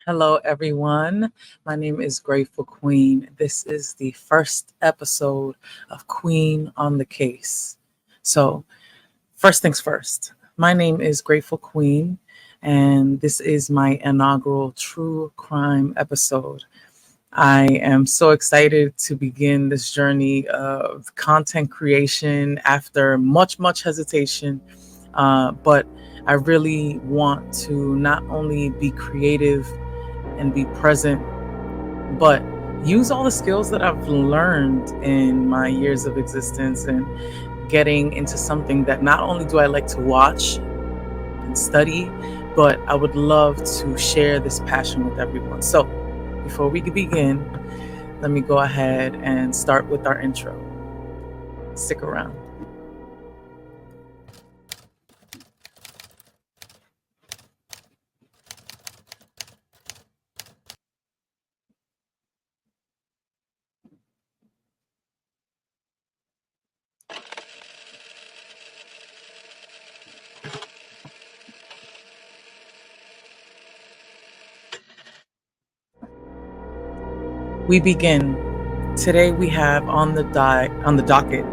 Hello, everyone. My name is Grateful Queen. This is the first episode of Queen on the Case. So, first things first, my name is Grateful Queen, and this is my inaugural true crime episode. I am so excited to begin this journey of content creation after much hesitation. But I really want to not only be creative and be present, but use all the skills that I've learned in my years of existence and getting into something that not only do I like to watch and study, but I would love to share this passion with everyone. So before we begin, let me go ahead and start with our intro. Stick around. We begin. Today we have on the docket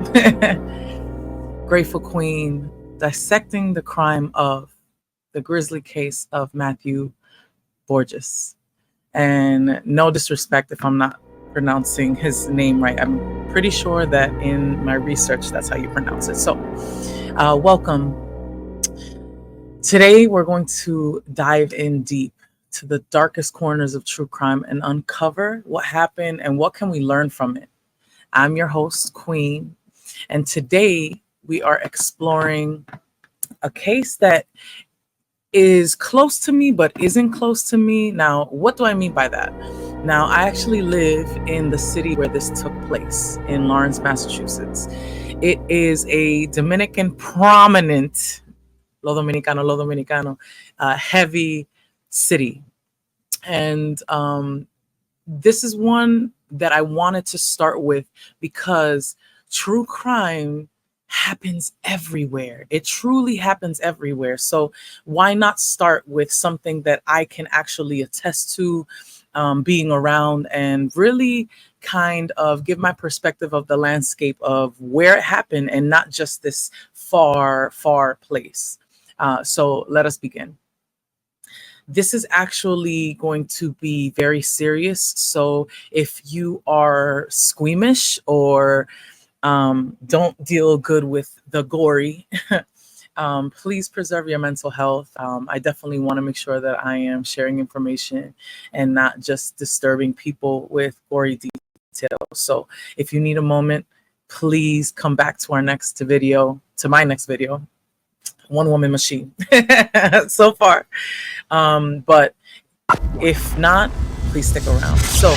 Grateful Queen dissecting the crime of the grisly case of Matthew Borges. And no disrespect if I'm not pronouncing his name right. I'm pretty sure that in my research that's how you pronounce it. So welcome. Today we're going to dive in deep to the darkest corners of true crime and uncover what happened and what can we learn from it. I'm your host, Queen, and today we are exploring a case that is close to me but isn't close to me. Now, what do I mean by that? Now, I actually live in the city where this took place, in Lawrence, Massachusetts. It is a Dominican prominent, lo dominicano, heavy city. And this is one that I wanted to start with because true crime happens everywhere. It truly happens everywhere. So why not start with something that I can actually attest to, being around, and really kind of give my perspective of the landscape of where it happened and not just this far place. So let us begin. This is actually going to be very serious. So if you are squeamish or don't deal good with the gory, please preserve your mental health. I definitely want to make sure that I am sharing information and not just disturbing people with gory details. So if you need a moment, please come back to my next video. One woman machine so far. But if not, please stick around. So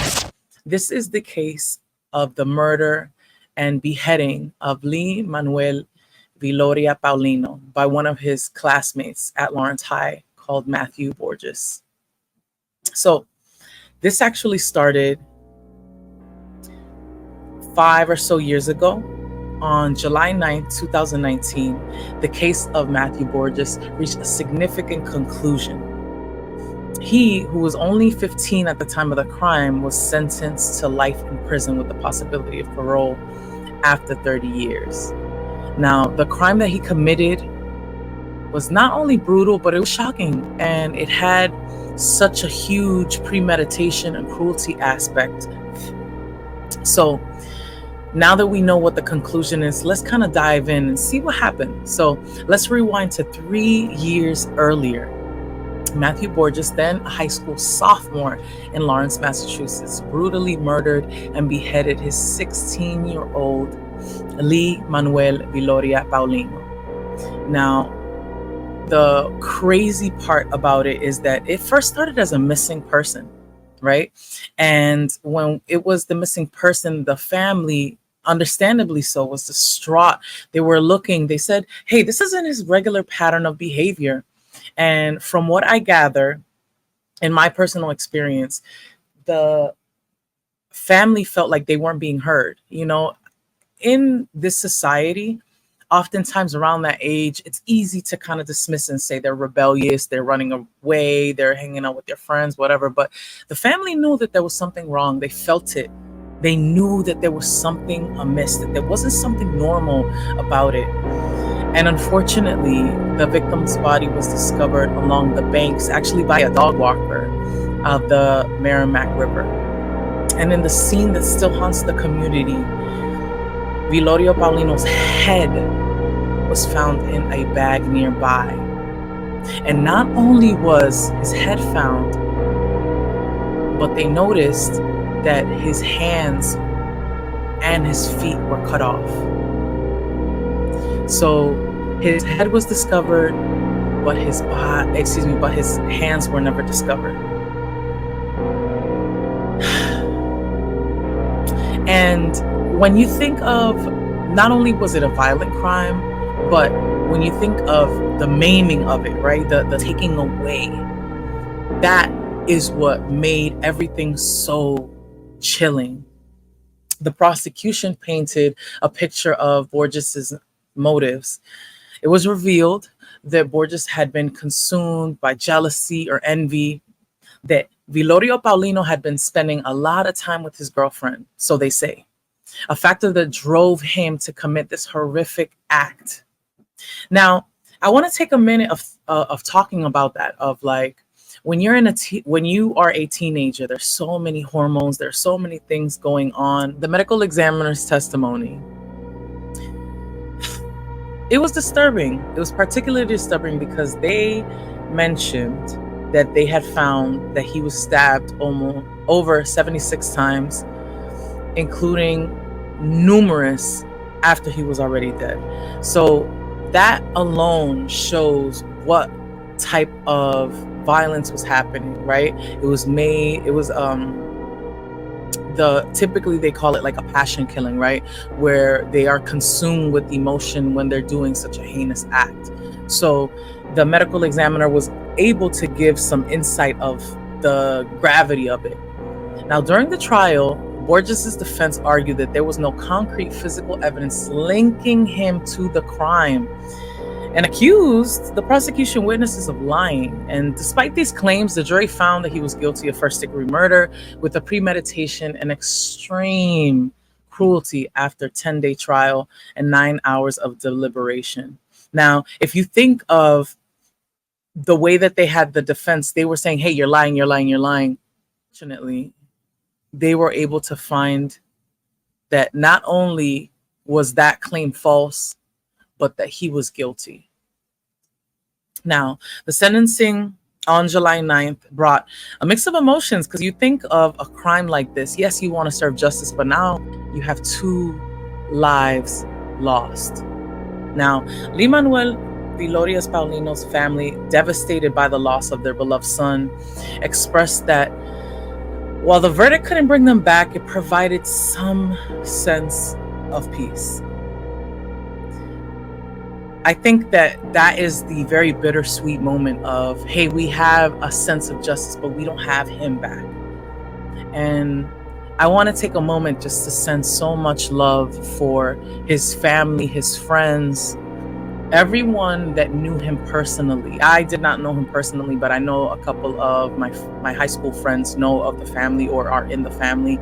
this is the case of the murder and beheading of Lee Manuel Viloria Paulino by one of his classmates at Lawrence High called Matthew Borges. So this actually started 5 or so years ago. On July 9th, 2019, the case of Matthew Borges reached a significant conclusion. He, who was only 15 at the time of the crime, was sentenced to life in prison with the possibility of parole after 30 years. Now, the crime that he committed was not only brutal, but it was shocking, and it had such a huge premeditation and cruelty aspect. So now that we know what the conclusion is, let's kind of dive in and see what happened. So let's rewind to 3 years earlier. Matthew Borges, then a high school sophomore in Lawrence, Massachusetts, brutally murdered and beheaded his 16-year-old Lee Manuel Viloria Paulino. Now, the crazy part about it is that it first started as a missing person, right? And when it was the missing person, the family, understandably so, was distraught. They were looking, they said, hey, this isn't his regular pattern of behavior. And from what I gather, in my personal experience, the family felt like they weren't being heard. You know, in this society, oftentimes around that age, it's easy to kind of dismiss and say they're rebellious, they're running away, they're hanging out with their friends, whatever. But the family knew that there was something wrong. They felt it. They knew that there was something amiss, that there wasn't something normal about it. And unfortunately, the victim's body was discovered along the banks, actually by a dog walker of the Merrimack River. And in the scene that still haunts the community, Vilorio Paulino's head was found in a bag nearby. And not only was his head found, but they noticed that his hands and his feet were cut off. So his head was discovered, but his hands were never discovered. And when you think of, not only was it a violent crime, but when you think of the maiming of it, right, the taking away, that is what made everything so chilling. The prosecution painted a picture of Borges's motives. It was revealed that Borges had been consumed by jealousy or envy, that Vilorio Paulino had been spending a lot of time with his girlfriend, so they say, a factor that drove him to commit this horrific act. Now, I want to take a minute of talking about that, of like, when you are a teenager, there's so many hormones, there's so many things going on. The medical examiner's testimony, it was disturbing. It was particularly disturbing because they mentioned that they had found that he was stabbed almost over 76 times, including numerous after he was already dead. So that alone shows what type of violence was happening, right? Typically they call it like a passion killing, right? Where they are consumed with emotion when they're doing such a heinous act. So the medical examiner was able to give some insight of the gravity of it. Now, during the trial, Borges' defense argued that there was no concrete physical evidence linking him to the crime, and accused the prosecution witnesses of lying. And despite these claims, the jury found that he was guilty of first-degree murder with a premeditation and extreme cruelty after a 10-day trial and 9 hours of deliberation. Now, if you think of the way that they had the defense, they were saying, hey, you're lying, you're lying, you're lying. Fortunately, they were able to find that not only was that claim false, but that he was guilty. Now, the sentencing on July 9th brought a mix of emotions, because you think of a crime like this. Yes, you want to serve justice, but now you have 2 lives lost. Now, Lin-Manuel Vilorio Paulino's family, devastated by the loss of their beloved son, expressed that while the verdict couldn't bring them back, it provided some sense of peace. I think that is the very bittersweet moment of, hey, we have a sense of justice, but we don't have him back. And I want to take a moment just to send so much love for his family, his friends, everyone that knew him personally. I did not know him personally, but I know a couple of my high school friends know of the family or are in the family.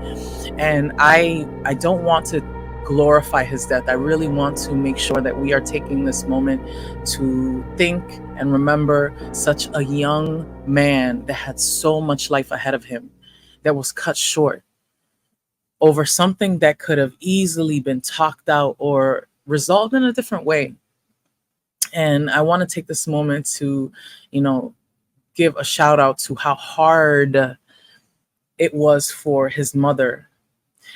And I don't want to glorify his death. I really want to make sure that we are taking this moment to think and remember such a young man that had so much life ahead of him that was cut short over something that could have easily been talked out or resolved in a different way. And I want to take this moment to, give a shout out to how hard it was for his mother.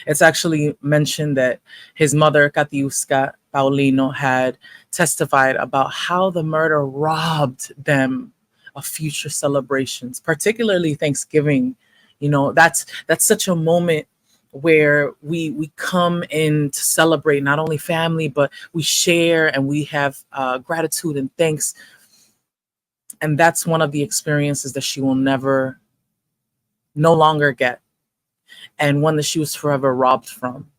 It's actually mentioned that his mother, Katiuska Paulino, had testified about how the murder robbed them of future celebrations, particularly Thanksgiving. That's such a moment where we come in to celebrate not only family, but we share and we have gratitude and thanks. And that's one of the experiences that she will no longer get, and one that she was forever robbed from.